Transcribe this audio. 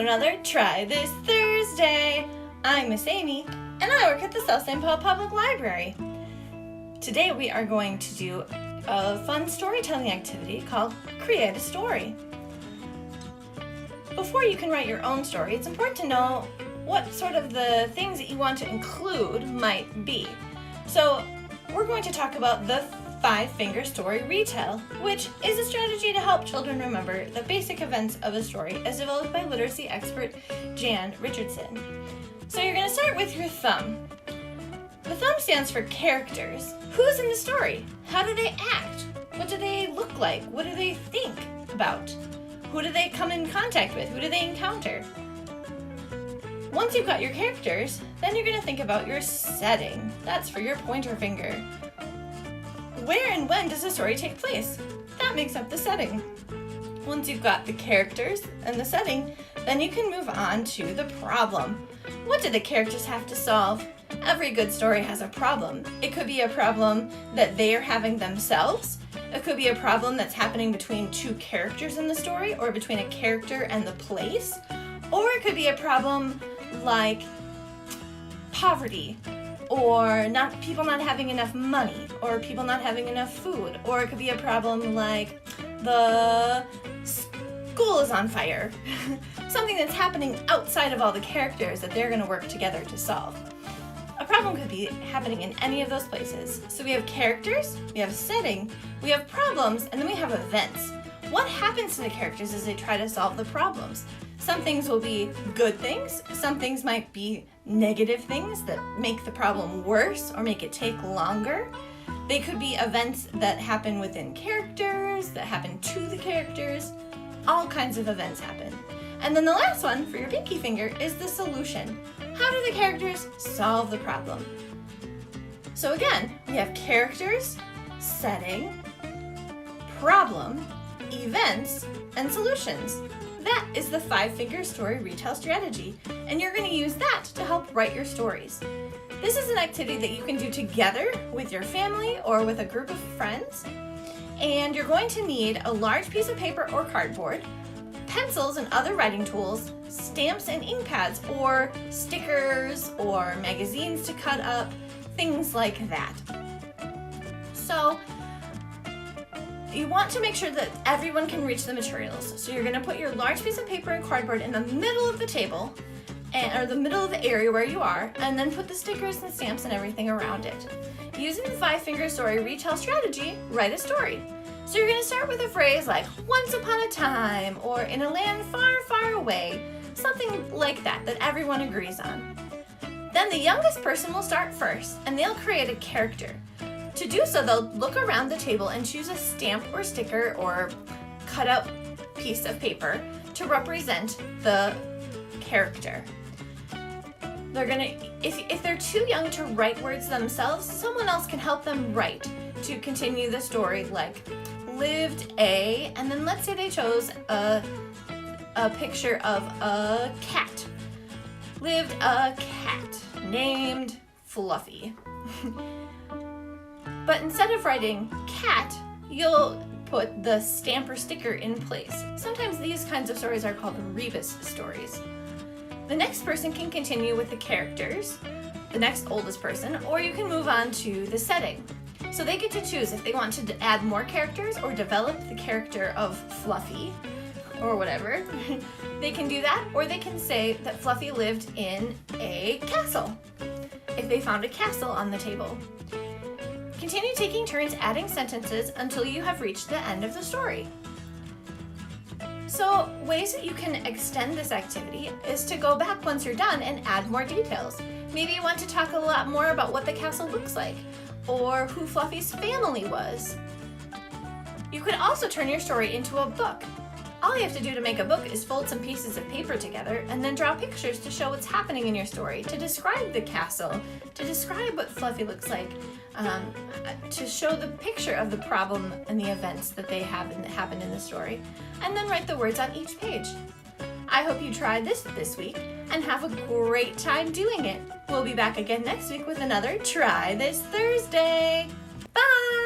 another Try This Thursday. I'm Miss Amy, and I work at the South St. Paul Public Library. Today we are going to do a fun storytelling activity called Create a Story. Before you can write your own story, it's important to know what sort of the things that you want to include might be. So we're going to talk about the 5-finger story retell, which is a strategy to help children remember the basic events of a story as developed by literacy expert Jan Richardson. So you're going to start with your thumb. The thumb stands for characters. Who's in the story? How do they act? What do they look like? What do they think about? Who do they come in contact with? Who do they encounter? Once you've got your characters, then you're going to think about your setting. That's for your pointer finger. Where and when does the story take place? That makes up the setting. Once you've got the characters and the setting, then you can move on to the problem. What do the characters have to solve? Every good story has a problem. It could be a problem that they are having themselves. It could be a problem that's happening between two characters in the story, or between a character and the place. Or it could be a problem like poverty, or people not having enough money, or people not having enough food. Or it could be a problem like the school is on fire. Something that's happening outside of all the characters that they're going to work together to solve. A problem could be happening in any of those places. So we have characters, we have setting, we have problems, and then we have events. What happens to the characters as they try to solve the problems? Some things will be good things, some things might be negative things that make the problem worse or make it take longer. They could be events that happen within characters, that happen to the characters. All kinds of events happen. And then the last one, for your pinky finger, is the solution. How do the characters solve the problem? So again, we have characters, setting, problem, events, and solutions. That is the 5-finger story retell strategy, and you're going to use that to help write your stories. This is an activity that you can do together with your family or with a group of friends, and you're going to need a large piece of paper or cardboard, pencils and other writing tools, stamps and ink pads, or stickers or magazines to cut up, things like that. So you want to make sure that everyone can reach the materials. So you're going to put your large piece of paper and cardboard in the middle of the table, or the middle of the area where you are, and then put the stickers and stamps and everything around it. Using the 5-finger story retell strategy, write a story. So you're going to start with a phrase like, once upon a time, or in a land far, far away, something like that everyone agrees on. Then the youngest person will start first, and they'll create a character. To do so, they'll look around the table and choose a stamp or sticker or cut out piece of paper to represent the character. They're gonna, if they're too young to write words themselves, someone else can help them write to continue the story, like lived a, and then let's say they chose a picture of a cat. Lived a cat named Fluffy. But instead of writing cat, you'll put the stamp or sticker in place. Sometimes these kinds of stories are called rebus stories. The next person can continue with the characters, the next oldest person, or you can move on to the setting. So they get to choose if they want to add more characters or develop the character of Fluffy, or whatever. They can do that, or they can say that Fluffy lived in a castle, if they found a castle on the table. Continue taking turns adding sentences until you have reached the end of the story. So, ways that you can extend this activity is to go back once you're done and add more details. Maybe you want to talk a lot more about what the castle looks like, or who Fluffy's family was. You could also turn your story into a book. All you have to do to make a book is fold some pieces of paper together and then draw pictures to show what's happening in your story, to describe the castle, to describe what Fluffy looks like, to show the picture of the problem and the events that they have and that happened in the story, and then write the words on each page. I hope you tried this week and have a great time doing it. We'll be back again next week with another Try This Thursday. Bye!